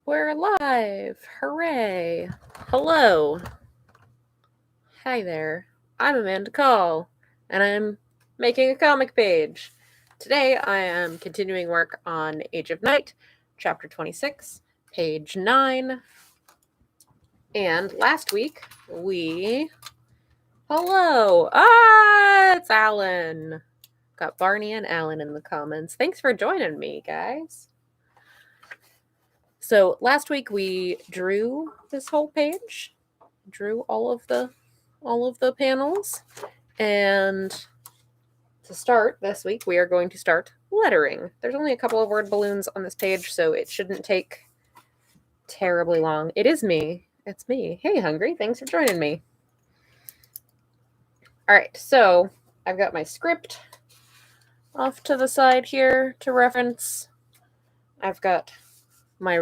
We're live! Hooray! Hello! Hi there. I'm Amanda Call, and I'm making a comic page. Today I am continuing work on Age of Night, chapter 26, page 9. And last week we... Hello! It's Alan! Got Barney and Alan in the comments. Thanks for joining me, guys. So last week we drew this whole page, drew all of the panels, and to start this week we are going to start lettering. There's only a couple of word balloons on this page, so it shouldn't take terribly long. It is me. It's me. Hey, Hungry, thanks for joining me. All right, so I've got my script off to the side here to reference. I've got my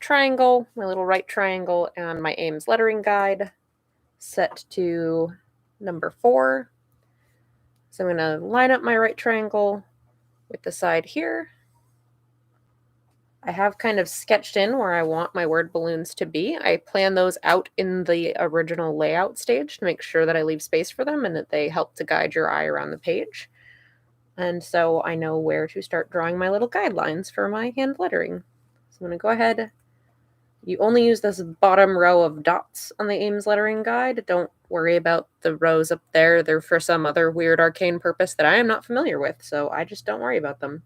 triangle, my little right triangle, and my Ames lettering guide set to number 4. So I'm going to line up my right triangle with the side here. I have kind of sketched in where I want my word balloons to be. I plan those out in the original layout stage to make sure that I leave space for them and that they help to guide your eye around the page. And so I know where to start drawing my little guidelines for my hand lettering. So I'm going to go ahead. You only use this bottom row of dots on the Ames lettering guide. Don't worry about the rows up there. They're for some other weird arcane purpose that I am not familiar with, so I just don't worry about them.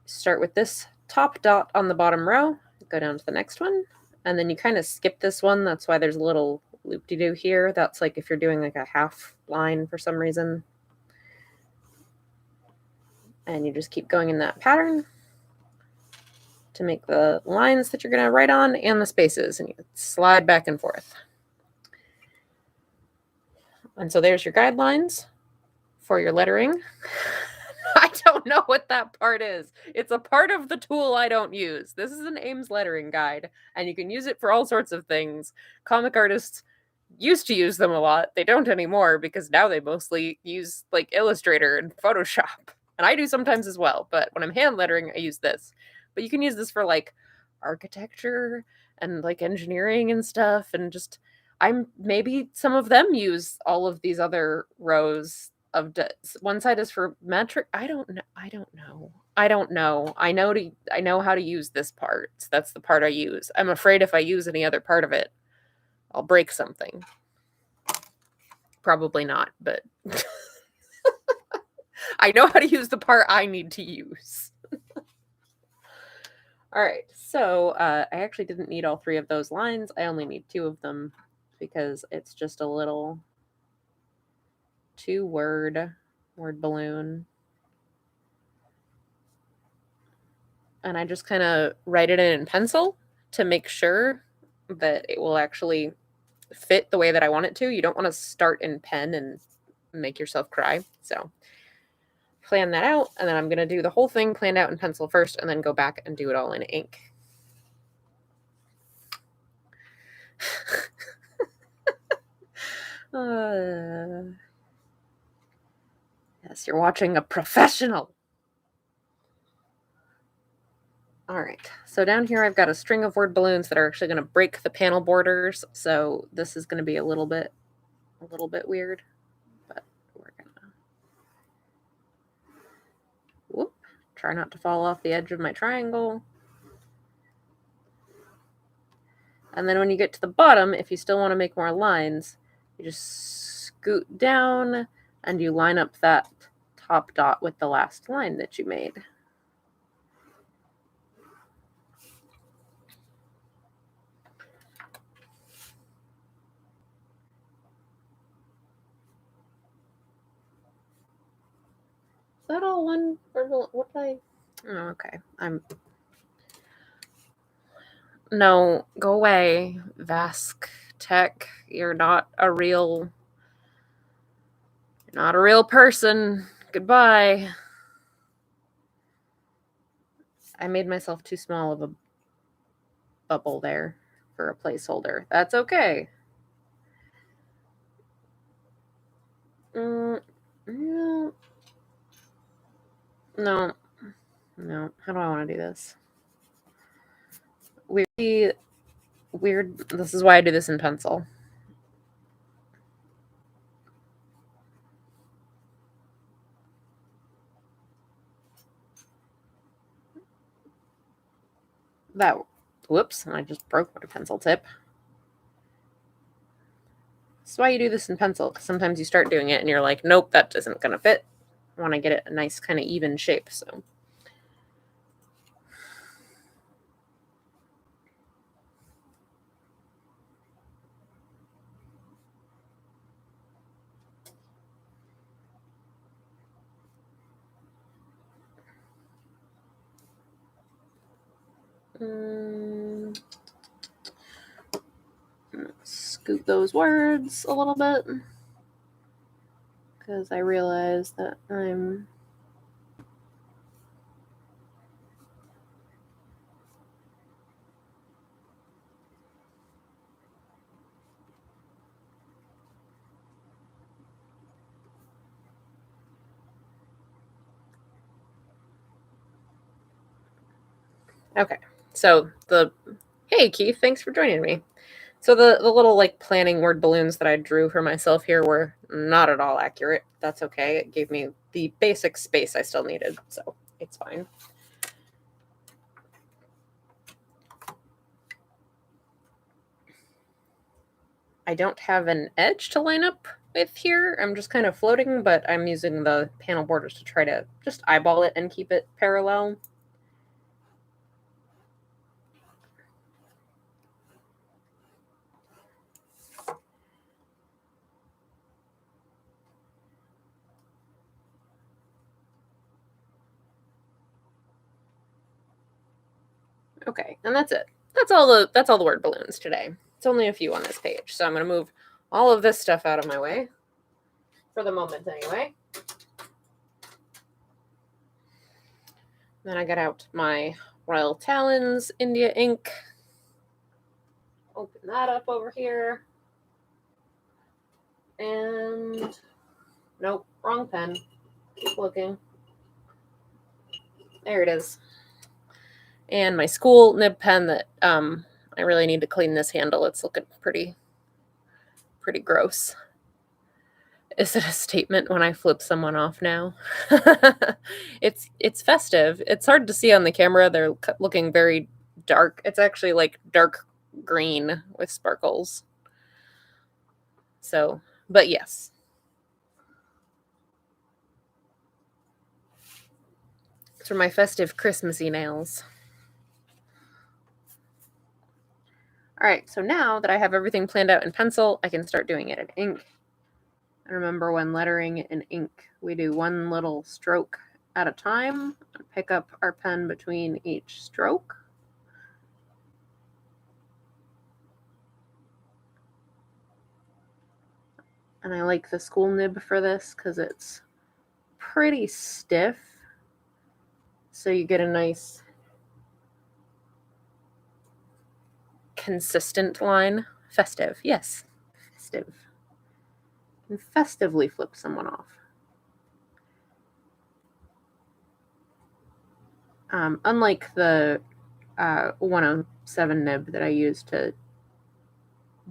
Start with this top dot on the bottom row, go down to the next one, and then you kind of skip this one. That's why there's a little loop-de-doo here. That's like if you're doing like a half line for some reason. And you just keep going in that pattern to make the lines that you're going to write on and the spaces, and you slide back and forth. And so there's your guidelines for your lettering. I don't know what that part is. It's a part of the tool I don't use. This is an Ames lettering guide, and you can use it for all sorts of things. Comic artists used to use them a lot. They don't anymore because now they mostly use like Illustrator and Photoshop. And I do sometimes as well, but when I'm hand lettering, I use this. But you can use this for like architecture and like engineering and stuff, and just maybe some of them use all of these other rows of one side is for metric. I don't know. I know how to use this part. So that's the part I use. I'm afraid if I use any other part of it, I'll break something. Probably not, but I know how to use the part I need to use. All right, so I actually didn't need all 3 of those lines. I only need 2 of them because it's just a little 2-word balloon. And I just kind of write it in pencil to make sure that it will actually fit the way that I want it to. You don't want to start in pen and make yourself cry. So plan that out, and then I'm going to do the whole thing planned out in pencil first and then go back and do it all in ink. Yes, you're watching a professional. All right, so down here I've got a string of word balloons that are actually going to break the panel borders, so this is going to be a little bit weird, but we're gonna try not to fall off the edge of my triangle. And then when you get to the bottom, if you still want to make more lines, you just scoot down and you line up that top dot with the last line that you made. Is that all one? What did I? Oh, okay. No, go away, Vask Tech. You're not a real person. Goodbye. I made myself too small of a bubble there for a placeholder. That's okay. No. How do I want to do this? weird. This is why I do this in pencil. Whoops, I just broke my pencil tip. That's why you do this in pencil, because sometimes you start doing it and you're like, nope, that isn't going to fit. I want to get it a nice kind of even shape, so. Scoot those words a little bit, because I realize that I'm okay. So hey Keith, thanks for joining me. So the little like planning word balloons that I drew for myself here were not at all accurate. That's okay. It gave me the basic space I still needed, so it's fine. I don't have an edge to line up with here. I'm just kind of floating, but I'm using the panel borders to try to just eyeball it and keep it parallel. Okay, and that's it. That's all the word balloons today. It's only a few on this page, so I'm going to move all of this stuff out of my way for the moment anyway. Then I got out my Royal Talons India ink. Open that up over here. And nope, wrong pen. Keep looking. There it is. And my school nib pen that I really need to clean this handle. It's looking pretty gross. Is it a statement when I flip someone off now? It's festive. It's hard to see on the camera. They're looking very dark. It's actually like dark green with sparkles. So, but yes. It's for my festive Christmassy nails. All right, so now that I have everything planned out in pencil, I can start doing it in ink. I remember when lettering in ink, we do one little stroke at a time, pick up our pen between each stroke. And I like the school nib for this because it's pretty stiff. So you get a nice consistent line. Festive, yes. Festive. And festively flip someone off. Unlike the 107 nib that I use to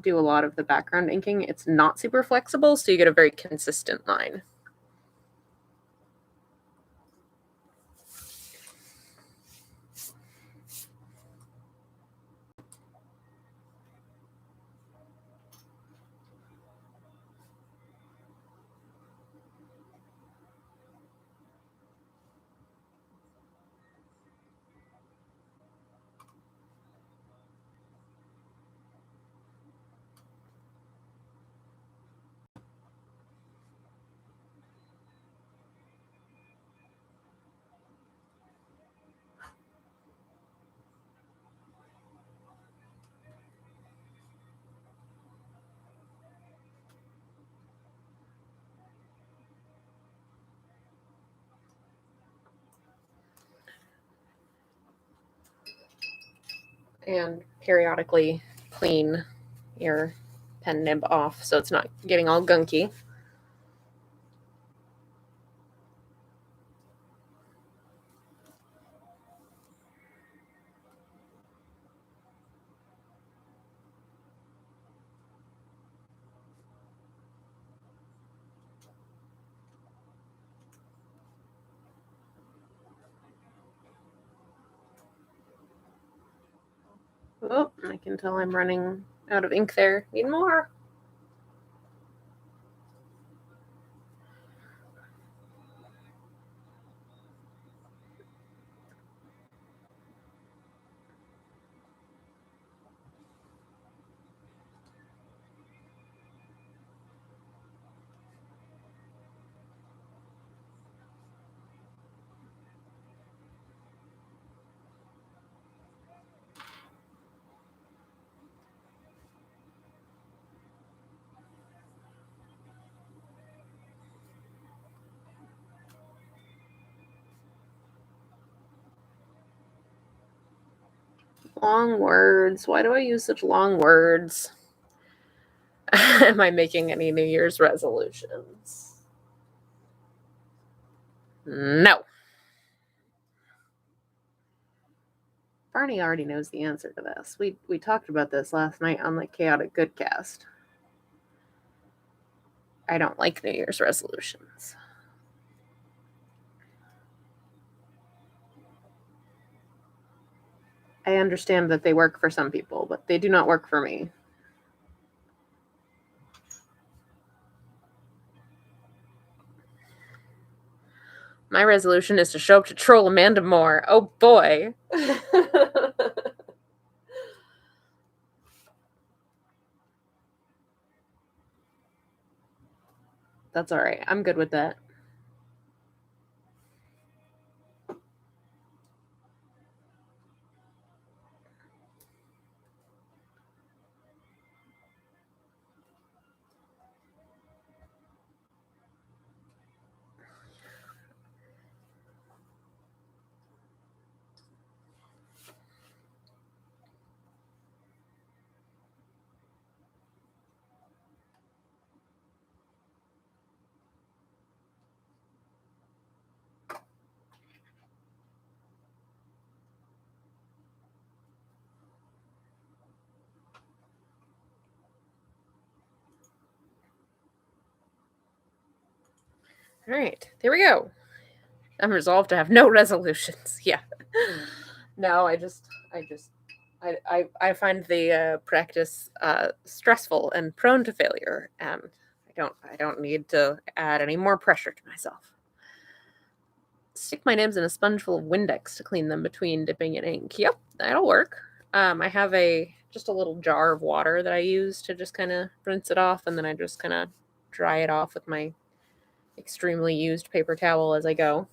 do a lot of the background inking, it's not super flexible, so you get a very consistent line. And periodically clean your pen nib off so it's not getting all gunky. until I'm running out of ink there. Need more. Long words. Why do I use such long words? Am I making any New Year's resolutions? No. Barney already knows the answer to this. We talked about this last night on the Chaotic Goodcast. I don't like New Year's resolutions. I understand that they work for some people, but they do not work for me. My resolution is to show up to troll Amanda more. Oh boy. That's all right. I'm good with that. All right, there we go. I'm resolved to have no resolutions. Yeah. No, I find the practice stressful and prone to failure, and I don't need to add any more pressure to myself. Stick my nibs in a sponge full of Windex to clean them between dipping in ink. Yep, that'll work. I have just a little jar of water that I use to just kind of rinse it off, and then I just kind of dry it off with my extremely used paper towel as I go.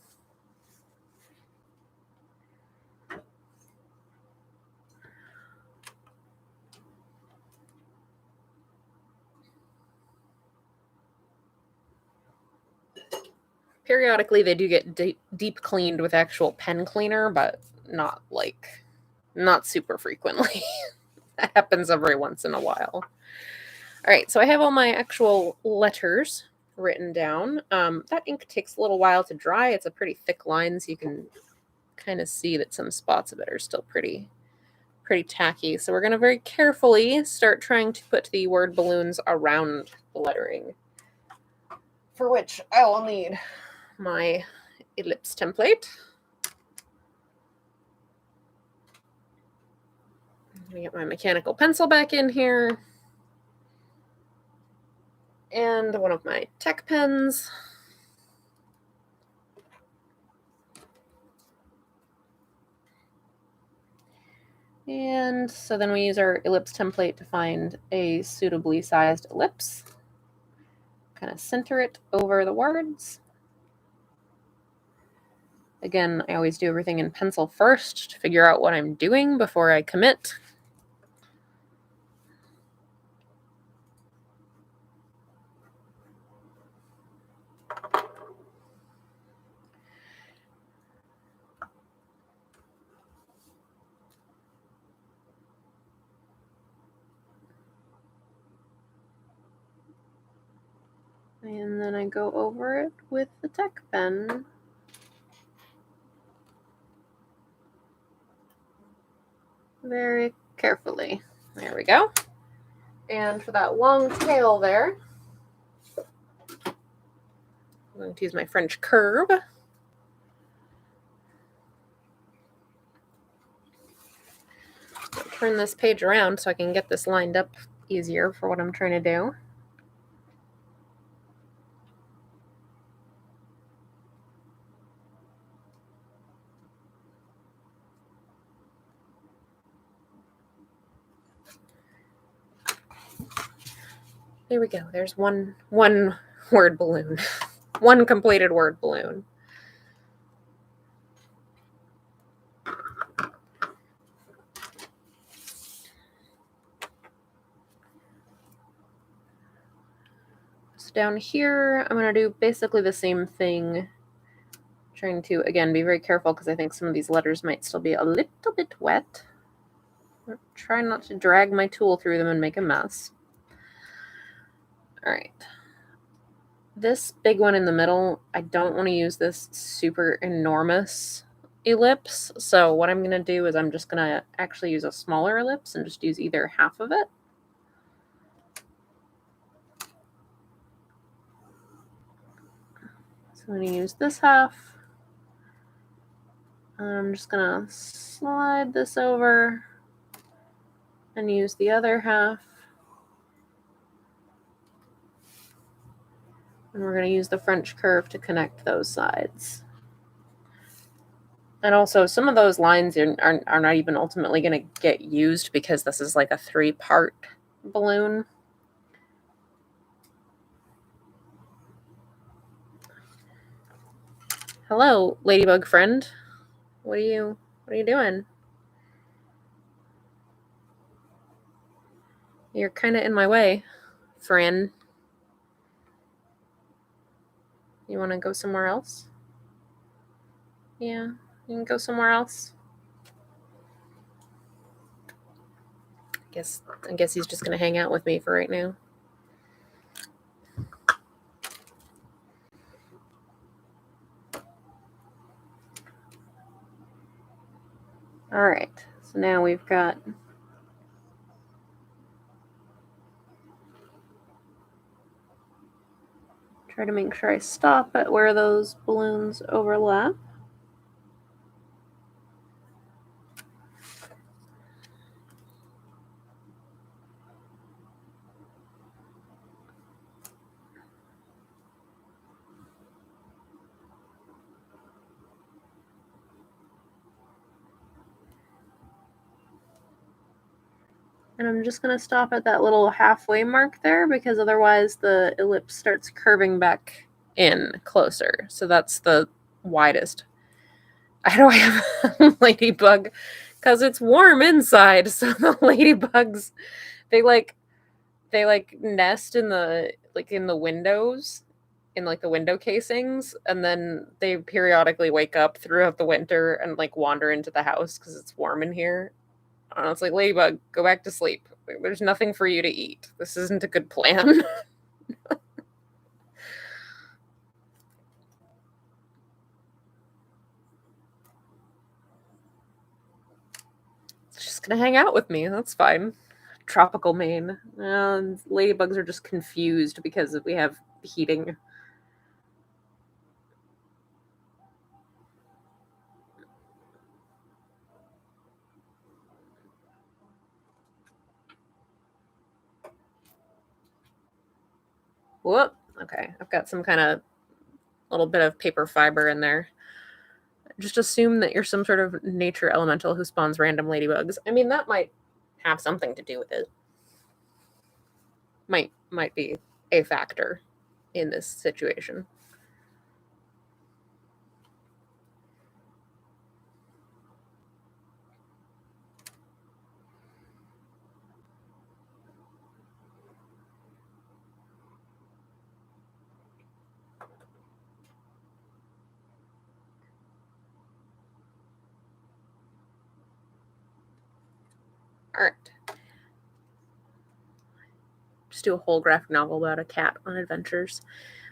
Periodically, they do get deep cleaned with actual pen cleaner, but not super frequently. That happens every once in a while. All right, so I have all my actual letters written down. That ink takes a little while to dry. It's a pretty thick line, so you can kind of see that some spots of it are still pretty tacky. So we're going to very carefully start trying to put the word balloons around the lettering, for which I will need my ellipse template. Let me get my mechanical pencil back in here. And one of my tech pens. And so then we use our ellipse template to find a suitably sized ellipse. Kind of center it over the words. Again, I always do everything in pencil first to figure out what I'm doing before I commit. And then I go over it with the tech pen. Very carefully. There we go. And for that long tail there, I'm going to use my French curve. turn this page around so I can get this lined up easier for what I'm trying to do. There we go. There's one word balloon. One completed word balloon. So down here, I'm going to do basically the same thing. Trying to, again, be very careful because I think some of these letters might still be a little bit wet. Try not to drag my tool through them and make a mess. All right. This big one in the middle, I don't want to use this super enormous ellipse. So what I'm going to do is I'm just going to actually use a smaller ellipse and just use either half of it. So I'm going to use this half. I'm just going to slide this over and use the other half. And we're going to use the French curve to connect those sides. And also, some of those lines are not even ultimately going to get used because this is like a 3-part balloon. Hello, ladybug friend. What are you doing? You're kind of in my way, friend. You want to go somewhere else? Yeah, you can go somewhere else. I guess he's just going to hang out with me for right now. All right, so now we've got try to make sure I stop at where those balloons overlap. And I'm just going to stop at that little halfway mark there because otherwise the ellipse starts curving back in closer. So that's the widest. How do I have a ladybug? Because it's warm inside. So the ladybugs, they nest in the windows, in like the window casings, and then they periodically wake up throughout the winter and like wander into the house because it's warm in here. And it's like, ladybug, go back to sleep. There's nothing for you to eat. This isn't a good plan. It's just gonna hang out with me. That's fine. Tropical Maine. Ladybugs are just confused because we have heating. Whoop. Okay, I've got some kind of little bit of paper fiber in there. Just assume that you're some sort of nature elemental who spawns random ladybugs. I mean, that might have something to do with it. Might be a factor in this situation. All right. Just do a whole graphic novel about a cat on adventures.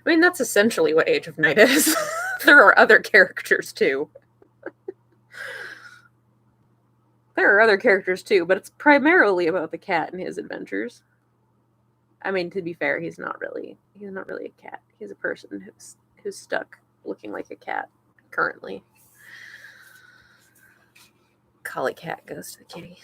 I mean, that's essentially what Age of Night is. There are other characters too. There are other characters too, but it's primarily about the cat and his adventures. I mean, to be fair, he's not really a cat. He's a person who's stuck looking like a cat currently. Collie cat goes to the kitty.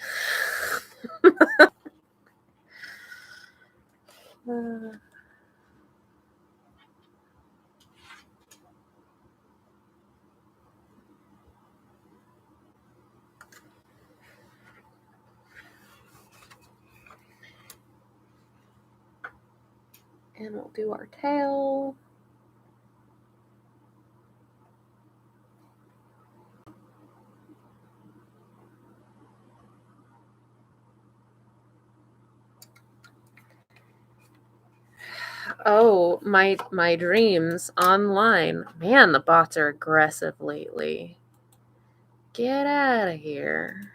And we'll do our tail. Oh, my dreams online. Man, the bots are aggressive lately. Get out of here.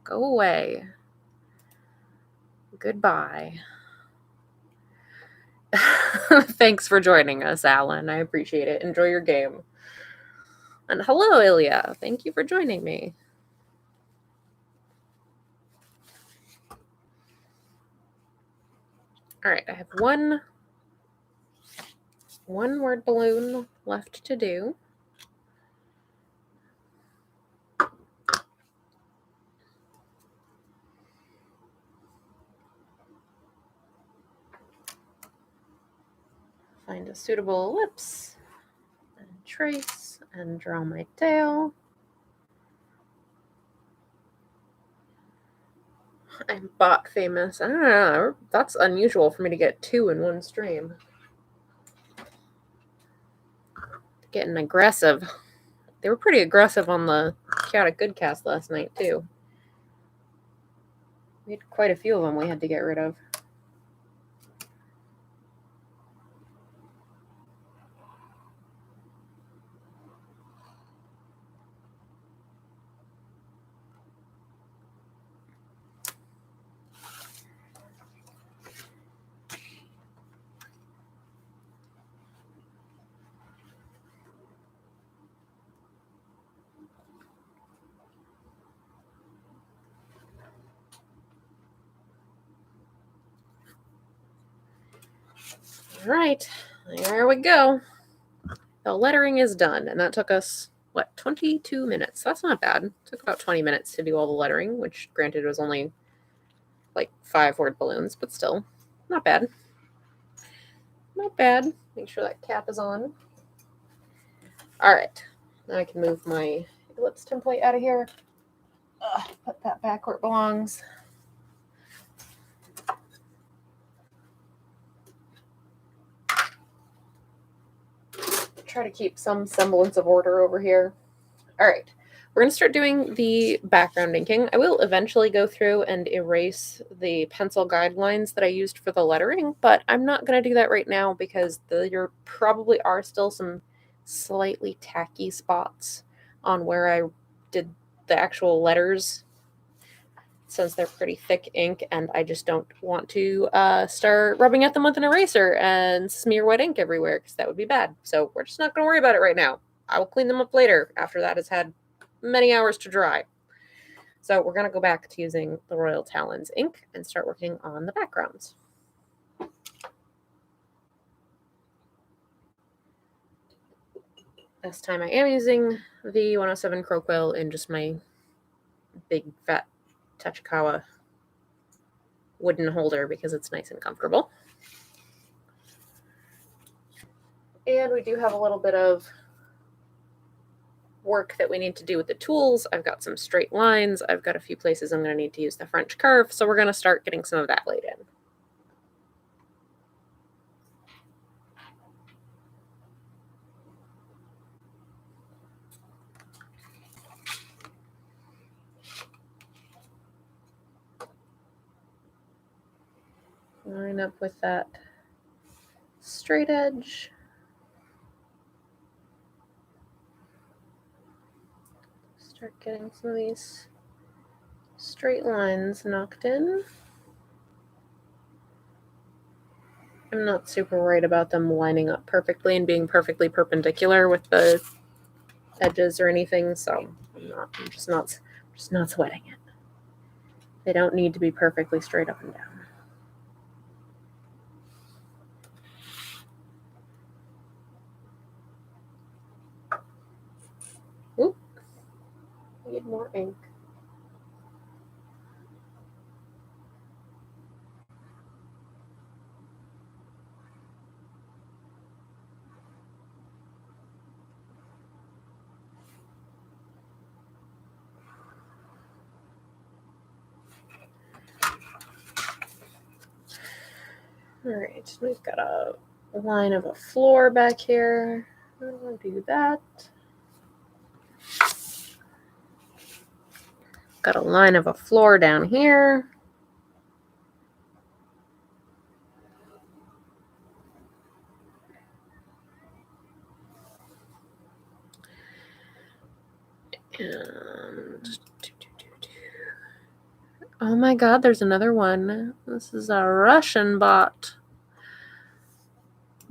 Go away. Goodbye. Thanks for joining us, Alan. I appreciate it. Enjoy your game. And hello, Ilya. Thank you for joining me. All right, I have one word balloon left to do. Find a suitable ellipse and trace and draw my tail. I'm bot famous. I don't know. That's unusual for me to get 2 in one stream. Getting aggressive. They were pretty aggressive on the Chaotic Goodcast last night, too. We had quite a few of them we had to get rid of. All right, there we go. The lettering is done, and that took us, 22 minutes? That's not bad. It took about 20 minutes to do all the lettering, which granted was only 5 word balloons, but still, not bad. Not bad. Make sure that cap is on. All right, now I can move my ellipse template out of here. Put that back where it belongs. Try to keep some semblance of order over here. All right, we're going to start doing the background inking. I will eventually go through and erase the pencil guidelines that I used for the lettering, but I'm not going to do that right now because there probably are still some slightly tacky spots on where I did the actual letters, since they're pretty thick ink, and I just don't want to start rubbing at them with an eraser and smear wet ink everywhere, because that would be bad. So we're just not going to worry about it right now. I will clean them up later after that has had many hours to dry. So we're going to go back to using the Royal Talons ink and start working on the backgrounds. This time I am using the 107 Crow Quill in just my big fat Tachikawa wooden holder because it's nice and comfortable. And we do have a little bit of work that we need to do with the tools. I've got some straight lines. I've got a few places I'm going to need to use the French curve. So we're going to start getting some of that laid in. Line up with that straight edge. Start getting some of these straight lines knocked in. I'm not super worried about them lining up perfectly and being perfectly perpendicular with the edges or anything, so I'm just not sweating it. They don't need to be perfectly straight up and down. Oop. Need more ink. Alright, we've got a line of a floor back here. I'm going to do that. Got a line of a floor down here. And oh my god, there's another one. This is a Russian bot.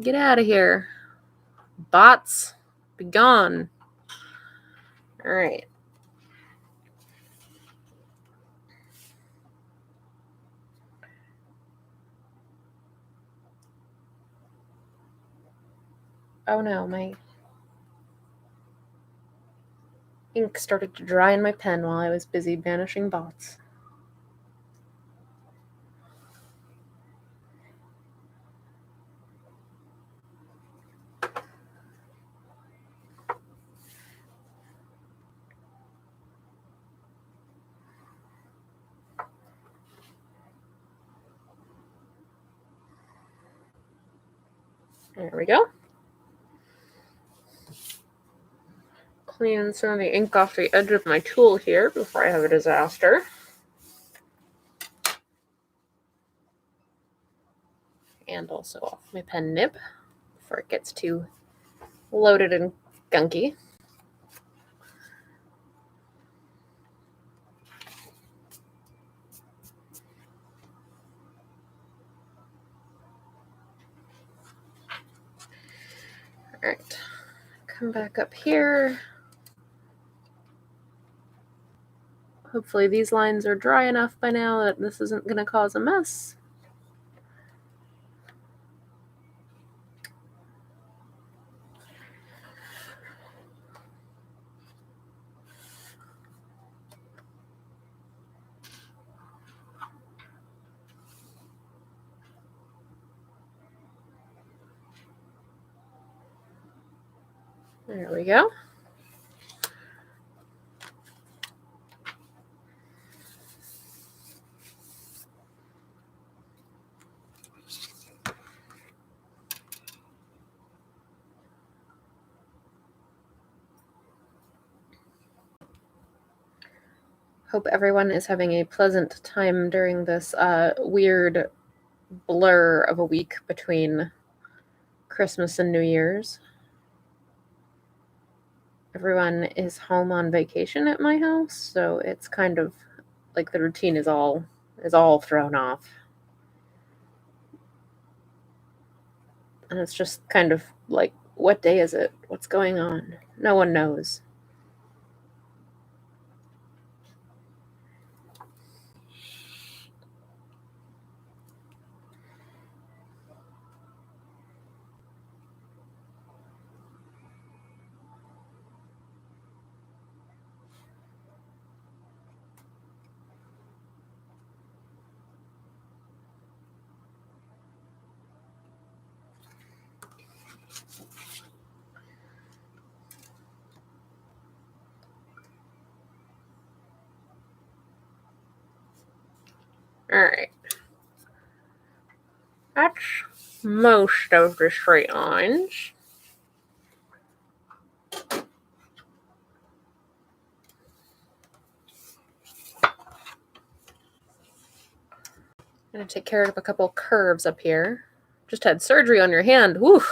Get out of here. Bots, be gone. Alright. Oh no, my ink started to dry in my pen while I was busy banishing bots. There we go. Clean some of the ink off the edge of my tool here before I have a disaster. And also off my pen nib before it gets too loaded and gunky. Alright, come back up here. Hopefully these lines are dry enough by now that this isn't going to cause a mess. There we go. Hope everyone is having a pleasant time during this weird blur of a week between Christmas and New Year's. Everyone is home on vacation at my house, so it's kind of like the routine is all thrown off. And it's just kind of like, what day is it? What's going on? No one knows. Alright. That's most of the straight lines. I'm going to take care of a couple curves up here. Just had surgery on your hand. Whew.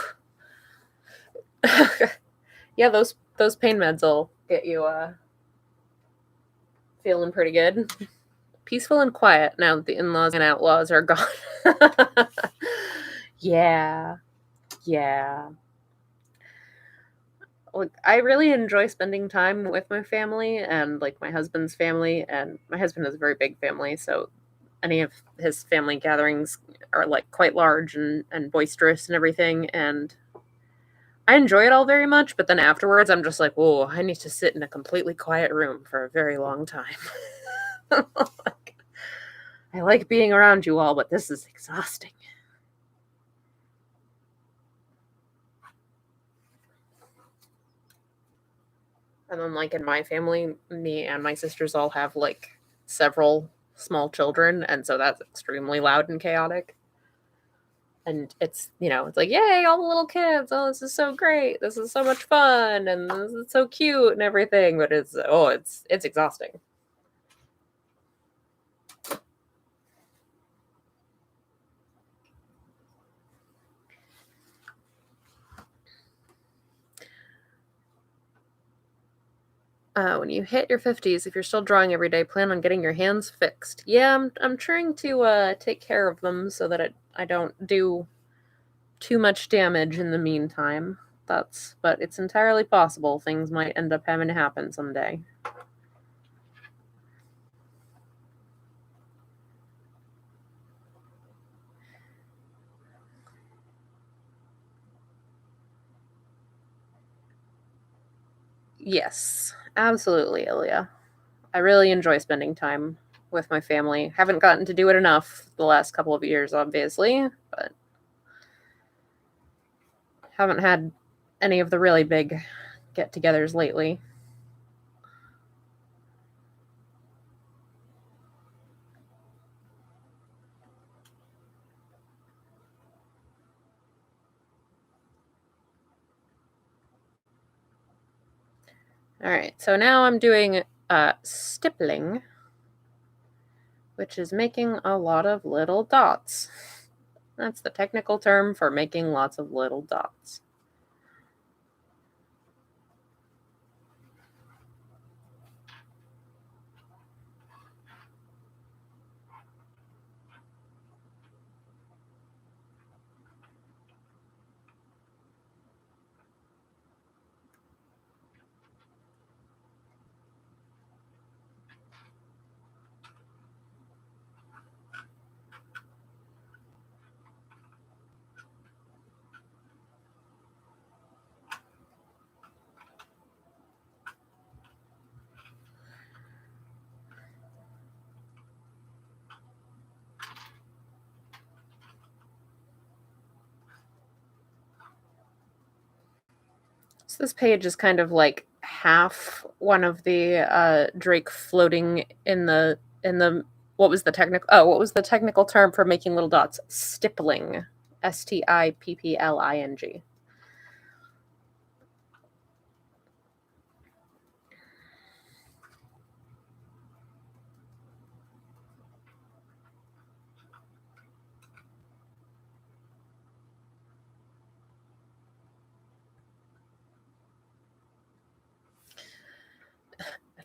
Yeah, those pain meds will get you feeling pretty good. Peaceful and quiet now that the in-laws and outlaws are gone. Yeah. Like, I really enjoy spending time with my family and like my husband's family, and my husband has a very big family, so any of his family gatherings are like quite large and boisterous and everything, and I enjoy it all very much, but then afterwards I'm just like, whoa, I need to sit in a completely quiet room for a very long time. Like, I like being around you all, but this is exhausting. And then, like, in my family, me and my sisters all have like several small children, and so that's extremely loud and chaotic. And it's, it's like, yay, all the little kids. Oh, this is so great. This is so much fun. And this is so cute and everything. But it's exhausting. When you hit your 50s, if you're still drawing every day, plan on getting your hands fixed. Yeah, I'm trying to take care of them so that I don't do too much damage in the meantime. But it's entirely possible things might end up having to happen someday. Yes, absolutely, Ilya. I really enjoy spending time with my family. Haven't gotten to do it enough the last couple of years, obviously, but haven't had any of the really big get-togethers lately. All right, so now I'm doing stippling, which is making a lot of little dots. That's the technical term for making lots of little dots. So this page is kind of like half one of the Drake floating in the what was the technical term for making little dots? Stippling. Stippling.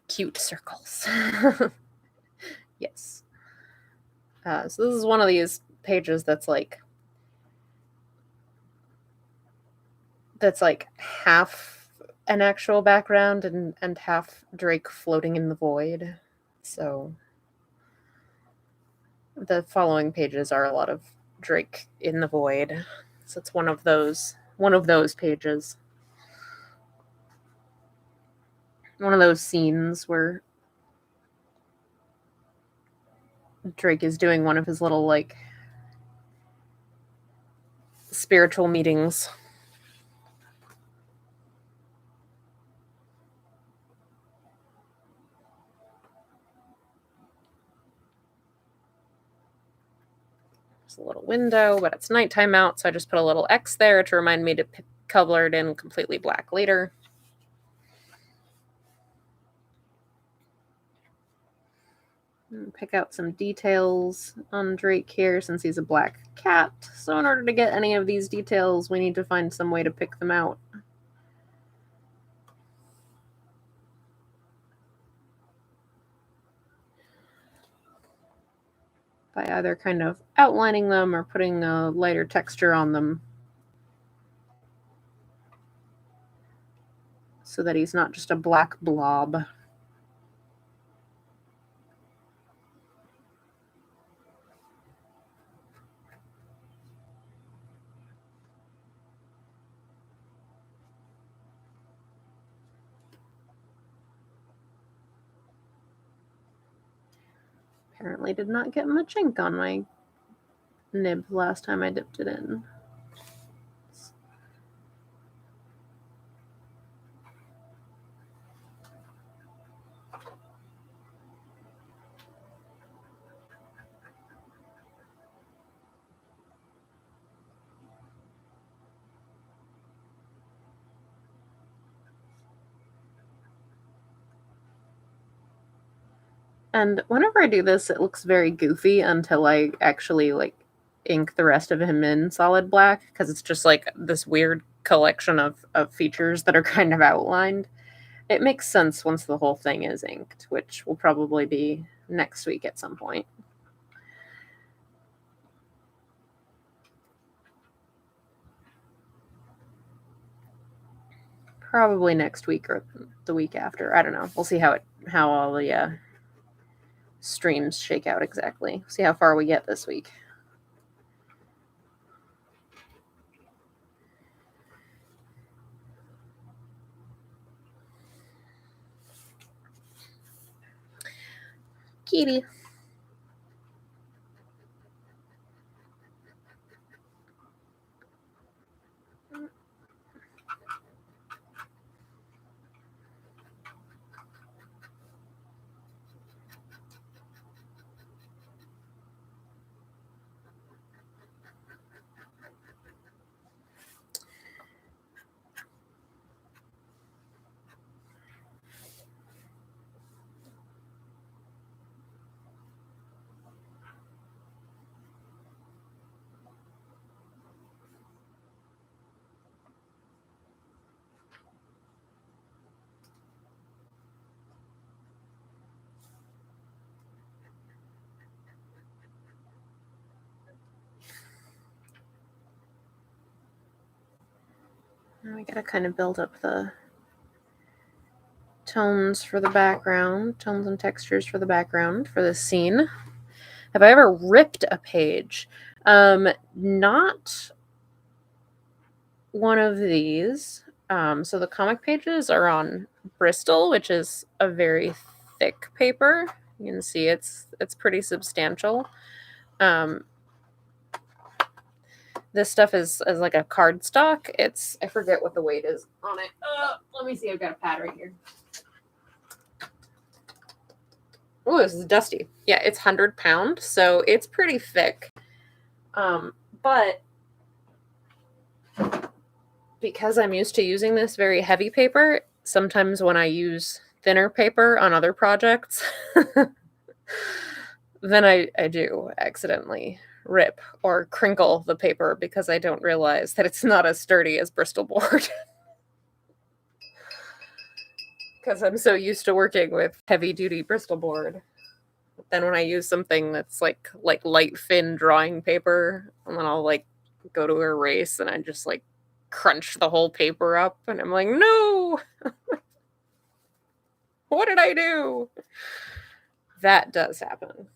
Cute circles. Yes. So this is one of these pages that's like half an actual background and half Drake floating in the void. So the following pages are a lot of Drake in the void. So it's one of those pages. One of those scenes where Drake is doing one of his little like spiritual meetings. There's a little window, but it's nighttime out, so I just put a little X there to remind me to color it in completely black later. Pick out some details on Drake here since he's a black cat. So in order to get any of these details, we need to find some way to pick them out. By either kind of outlining them or putting a lighter texture on them so that he's not just a black blob. Apparently did not get much ink on my nib last time I dipped it in. And whenever I do this, it looks very goofy until I actually like ink the rest of him in solid black, because it's just like this weird collection of features that are kind of outlined. It makes sense once the whole thing is inked, which will probably be next week at some point. Probably next week or the week after. I don't know. We'll see how all the streams shake out exactly. See how far we get this week. Kitty. Now we gotta kind of build up the tones for the background, tones and textures for the background for this scene. Have I ever ripped a page? Not one of these. So the comic pages are on Bristol, which is a very thick paper. You can see it's pretty substantial. This stuff is like a cardstock. I forget what the weight is on it. Let me see. I've got a pad right here. Oh, this is dusty. Yeah, it's 100 pound, so it's pretty thick. But because I'm used to using this very heavy paper, sometimes when I use thinner paper on other projects, then I do accidentally rip or crinkle the paper because I don't realize that it's not as sturdy as Bristol board. Because I'm so used to working with heavy duty Bristol board. Then when I use something that's like light thin drawing paper, and then I'll like go to erase and I just like crunch the whole paper up, and I'm like, no, what did I do? That does happen.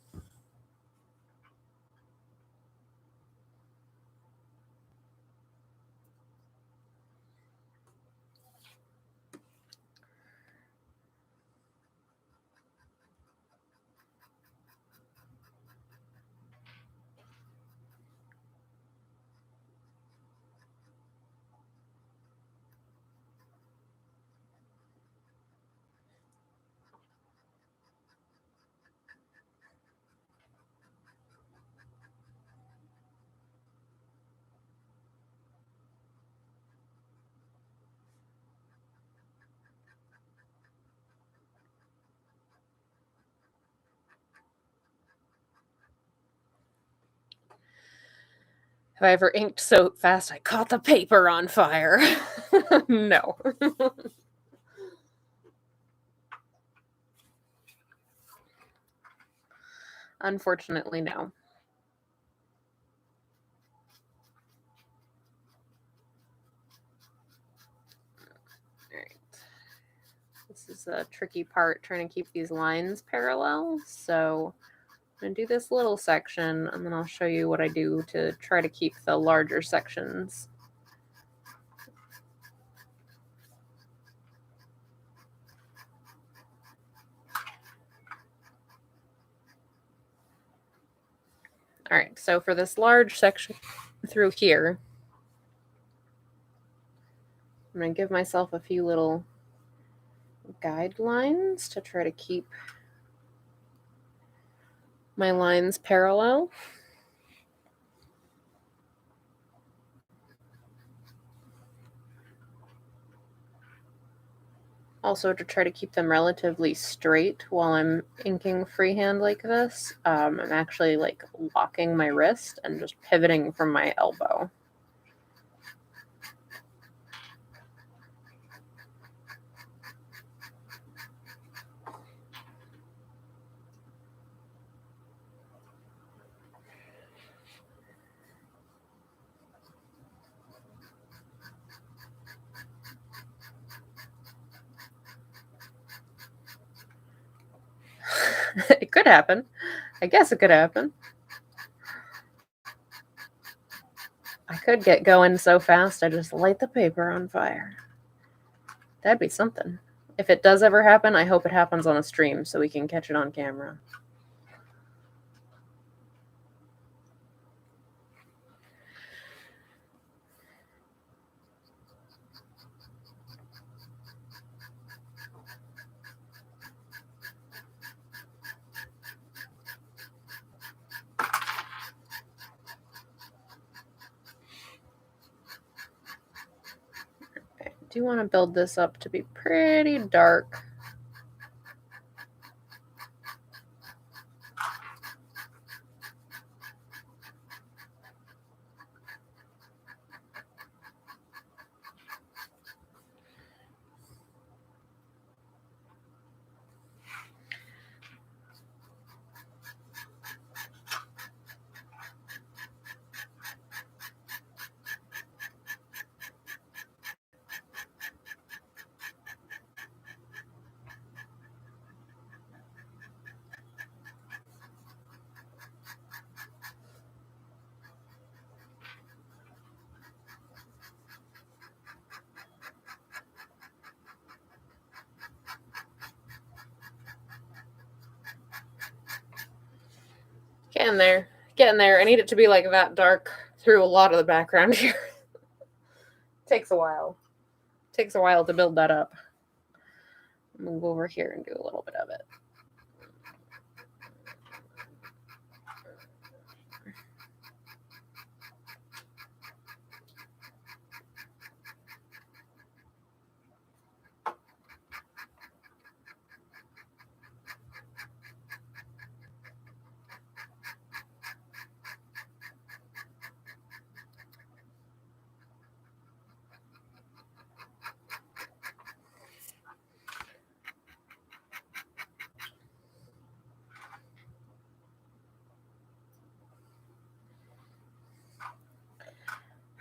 Have I ever inked so fast I caught the paper on fire? No. Unfortunately, no. All right. This is a tricky part, trying to keep these lines parallel. So I'm going to do this little section, and then I'll show you what I do to try to keep the larger sections. All right, so for this large section through here, I'm going to give myself a few little guidelines to try to keep my lines parallel. Also, to try to keep them relatively straight while I'm inking freehand like this, I'm actually like locking my wrist and just pivoting from my elbow. It could happen. I guess it could happen. I could get going so fast I just light the paper on fire. That'd be something. If it does ever happen, I hope it happens on a stream so we can catch it on camera. I do want to build this up to be pretty dark. Getting there. I need it to be like that dark through a lot of the background here. Takes a while. Takes a while to build that up. Move over here and do a little bit of it.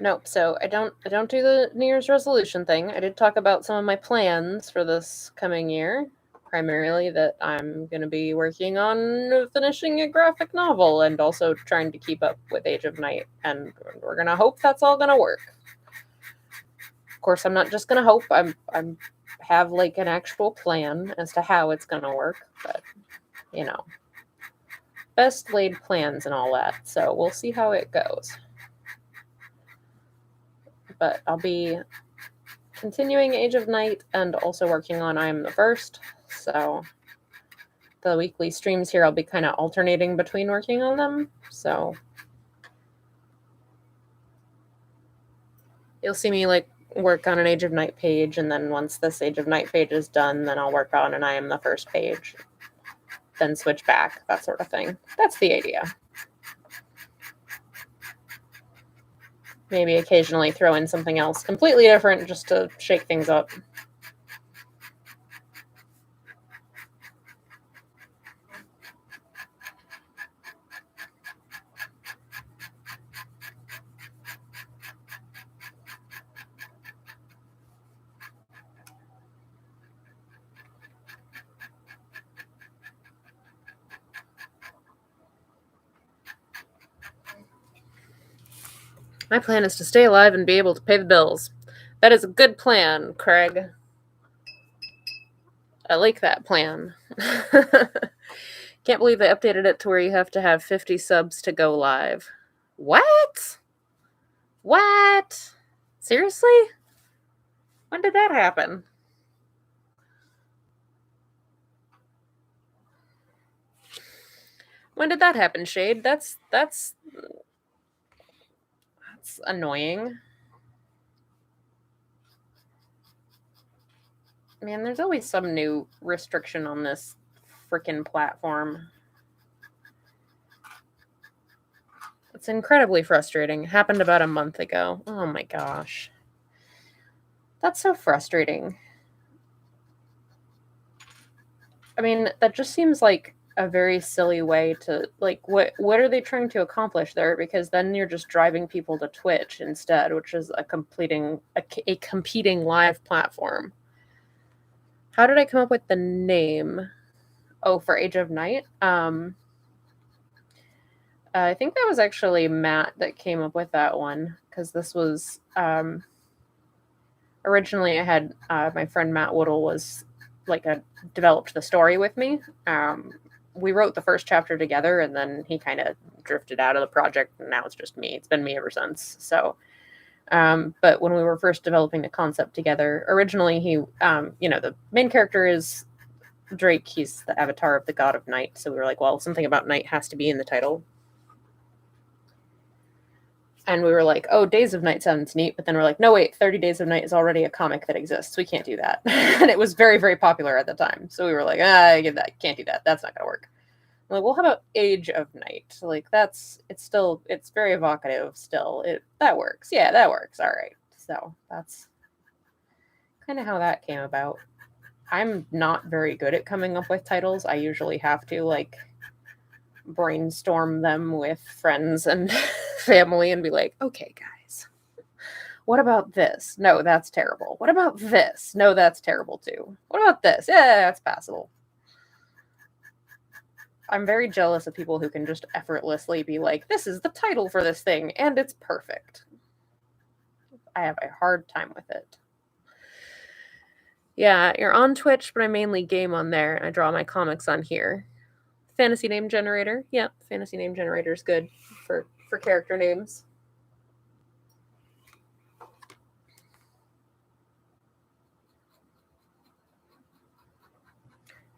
Nope, so I don't do the New Year's resolution thing. I did talk about some of my plans for this coming year. Primarily that I'm going to be working on finishing a graphic novel and also trying to keep up with Age of Night, and we're going to hope that's all going to work. Of course, I'm not just going to hope. I'm have like an actual plan as to how it's going to work, but you know, best laid plans and all that. So we'll see how it goes. But I'll be continuing Age of Night and also working on I Am the First. So the weekly streams here, I'll be kind of alternating between working on them. So you'll see me like work on an Age of Night page, and then once this Age of Night page is done, then I'll work on an I Am the First page, then switch back, that sort of thing. That's the idea. Maybe occasionally throw in something else completely different just to shake things up. My plan is to stay alive and be able to pay the bills. That is a good plan, Craig. I like that plan. Can't believe they updated it to where you have to have 50 subs to go live. What? What? Seriously? When did that happen? When did that happen, Shade? That's annoying. Man, there's always some new restriction on this frickin' platform. It's incredibly frustrating. It happened about a month ago. Oh my gosh. That's so frustrating. I mean, that just seems like a very silly way to, like, what are they trying to accomplish there? Because then you're just driving people to Twitch instead, which is a competing live platform. How did I come up with the name? Oh, for Age of Night? I think that was actually Matt that came up with that one, because this was originally I had my friend Matt Woodle was developed the story with me. We wrote the first chapter together, and then he kind of drifted out of the project, and now it's just me. It's been me ever since. So, but when we were first developing the concept together, originally he, the main character is Drake. He's the avatar of the god of night. So we were like, well, something about night has to be in the title. And we were like, oh, Days of Night sounds neat. But then we're like, no, wait, 30 Days of Night is already a comic that exists. We can't do that. And it was very, very popular at the time. So we were like, can't do that. That's not going to work. I'm like, well, how about Age of Night? Like, it's very evocative still. That works. Yeah, that works. All right. So that's kind of how that came about. I'm not very good at coming up with titles. I usually have to, brainstorm them with friends and family and be like, okay, guys, what about this? No, that's terrible. What about this? No, that's terrible too. What about this? Yeah, that's passable. I'm very jealous of people who can just effortlessly be like, this is the title for this thing, and it's perfect. I have a hard time with it. Yeah, you're on Twitch, but I mainly game on there, and I draw my comics on here. Fantasy name generator. Yeah, fantasy name generator is good for character names.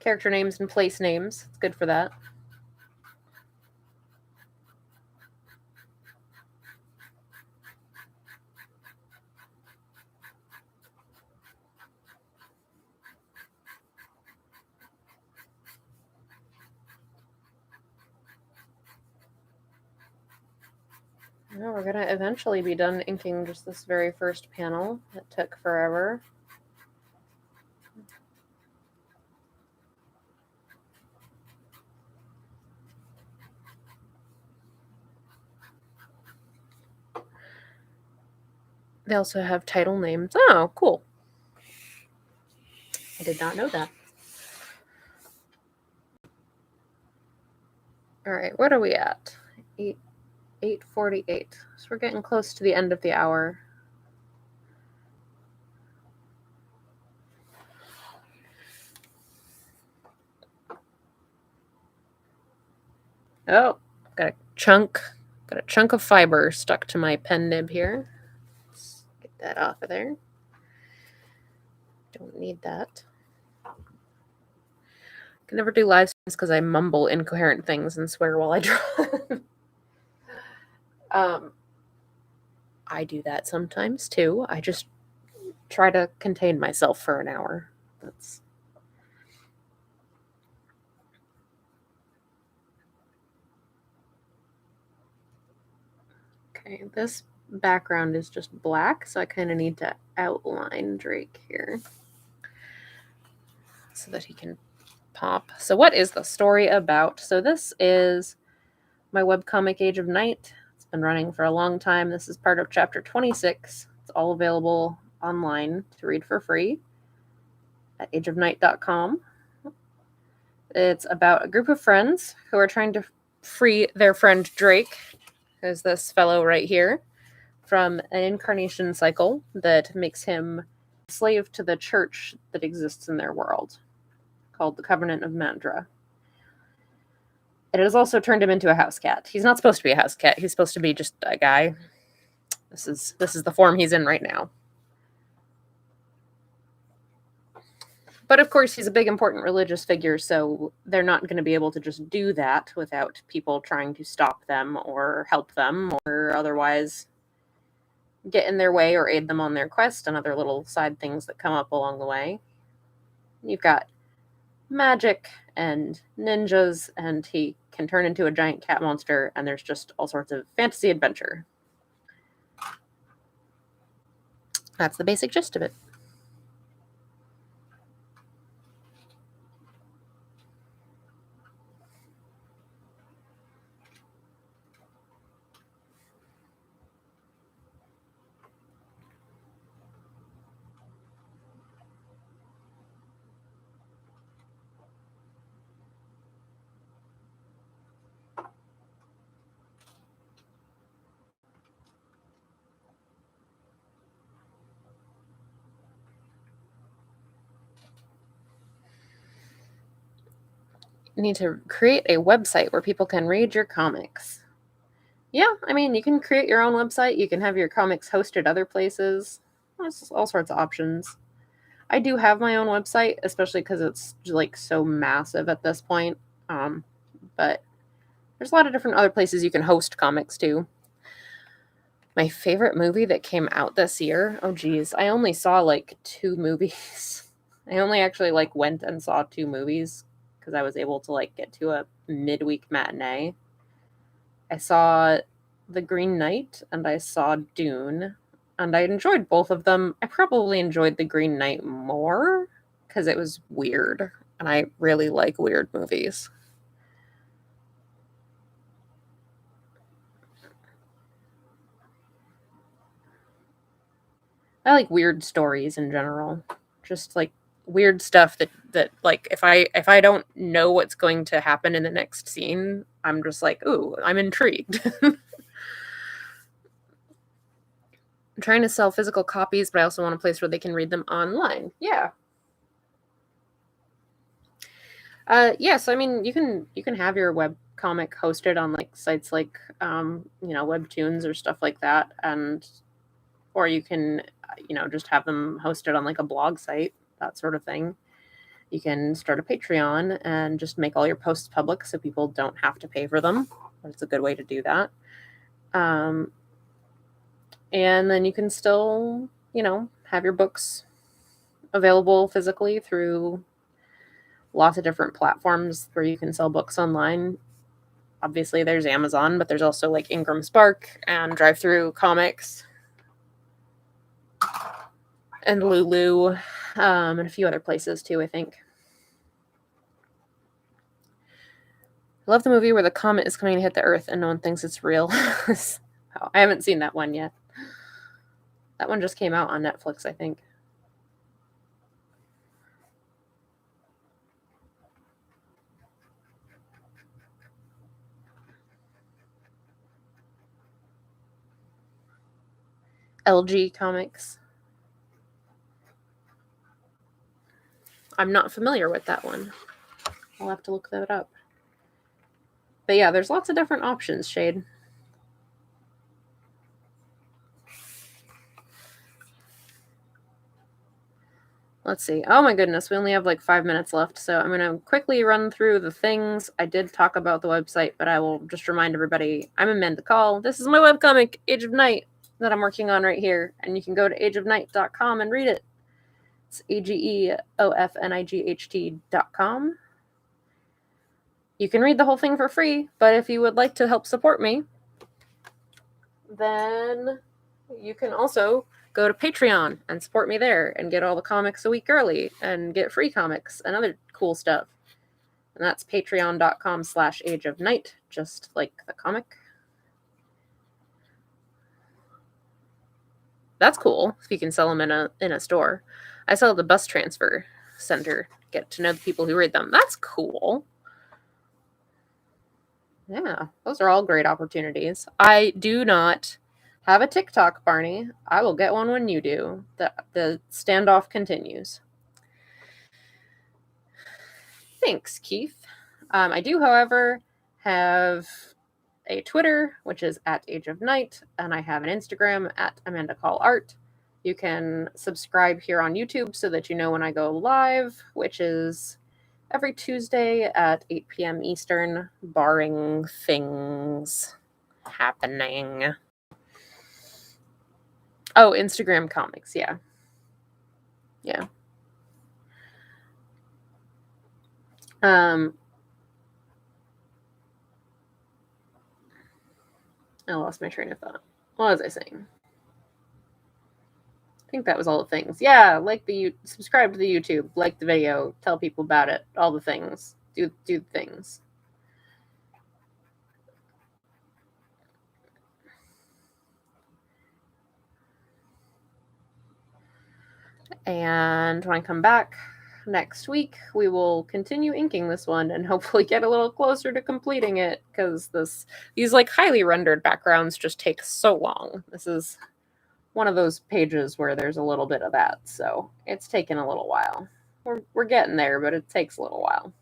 Character names and place names. It's good for that. Well, we're going to eventually be done inking just this very first panel. It took forever. They also have title names. Oh, cool. I did not know that. All right, what are we at? 8:48. So we're getting close to the end of the hour. Oh, got a chunk of fiber stuck to my pen nib here. Let's get that off of there. Don't need that. I can never do live streams because I mumble incoherent things and swear while I draw. I do that sometimes too. I just try to contain myself for an hour. That's okay. This background is just black, so I kind of need to outline Drake here so that he can pop. So what is the story about? So this is my webcomic Age of Night. It's been running for a long time. This is part of chapter 26. It's all available online to read for free at ageofnight.com. It's about a group of friends who are trying to free their friend Drake, who's this fellow right here, from an incarnation cycle that makes him a slave to the church that exists in their world, called the Covenant of Mandra. It has also turned him into a house cat. He's not supposed to be a house cat. He's supposed to be just a guy. This is the form he's in right now. But of course, he's a big, important religious figure, so they're not going to be able to just do that without people trying to stop them or help them or otherwise get in their way or aid them on their quest and other little side things that come up along the way. You've got magic and ninjas, and he can turn into a giant cat monster, and there's just all sorts of fantasy adventure. That's the basic gist of it. You need to create a website where people can read your comics. Yeah, I mean, you can create your own website. You can have your comics hosted other places. There's all sorts of options. I do have my own website, especially because it's like so massive at this point. But there's a lot of different other places you can host comics too. My favorite movie that came out this year. Oh geez, I only saw like 2 movies. I only actually like went and saw 2 movies because I was able to like get to a midweek matinee. I saw The Green Knight and I saw Dune, and I enjoyed both of them. I probably enjoyed The Green Knight more because it was weird, and I really like weird movies. I like weird stories in general. Just like weird stuff that like if I don't know what's going to happen in the next scene, I'm just like, "Ooh, I'm intrigued." I'm trying to sell physical copies, but I also want a place where they can read them online. Yeah. Yes, I mean you can have your web comic hosted on like sites like Webtoons or stuff like that, and or you can just have them hosted on like a blog site, that sort of thing. You can start a Patreon and just make all your posts public so people don't have to pay for them. That's a good way to do that. Um, and then you can still, have your books available physically through lots of different platforms where you can sell books online. Obviously, there's Amazon, but there's also like Ingram Spark and Drive Through Comics and Lulu, and a few other places too, I think. I love the movie where the comet is coming to hit the Earth and no one thinks it's real. I haven't seen that one yet. That one just came out on Netflix, I think. LG Comics. I'm not familiar with that one. I'll have to look that up. But yeah, there's lots of different options, Shade. Let's see. Oh my goodness, we only have like 5 minutes left, so I'm going to quickly run through the things. I did talk about the website, but I will just remind everybody I'm Amanda Call. This is my webcomic, Age of Night, that I'm working on right here, and you can go to ageofnight.com and read it. It's ageofnight.com. You can read the whole thing for free, but if you would like to help support me, then you can also go to Patreon and support me there and get all the comics a week early and get free comics and other cool stuff. And that's patreon.com/ageofnight, just like the comic. That's cool if you can sell them in a store. I sell at the bus transfer center. Get to know the people who read them. That's cool. Yeah, those are all great opportunities. I do not have a TikTok, Barney. I will get one when you do. The standoff continues. Thanks, Keith. I do, however, have a Twitter, which is at Age of Night, and I have an Instagram at Amanda Call Art. You can subscribe here on YouTube so that you know when I go live, which is every Tuesday at 8 p.m. Eastern, barring things happening. Oh, Instagram comics, yeah. Yeah. I lost my train of thought. What was I saying? I think that was all the things. Yeah, subscribe to the YouTube, like the video, tell people about it, all the things. Do things. And when I come back next week, we will continue inking this one and hopefully get a little closer to completing it, because these like highly rendered backgrounds just take so long. This is one of those pages where there's a little bit of that, so it's taken a little while. We're getting there, but it takes a little while.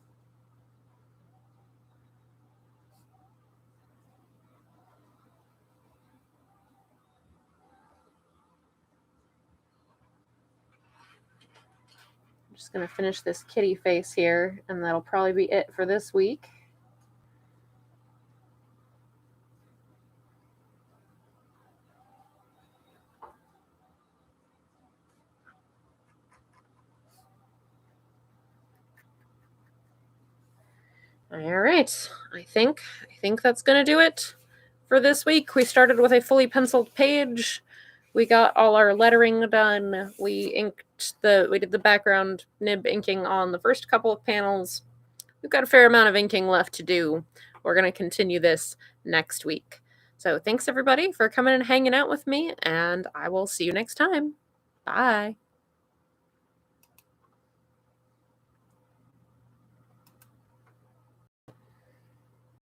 I'm just going to finish this kitty face here, and that'll probably be it for this week. All right. I think that's going to do it for this week. We started with a fully penciled page. We got all our lettering done. We did the background nib inking on the first couple of panels. We've got a fair amount of inking left to do. We're going to continue this next week. So thanks everybody for coming and hanging out with me, and I will see you next time. Bye.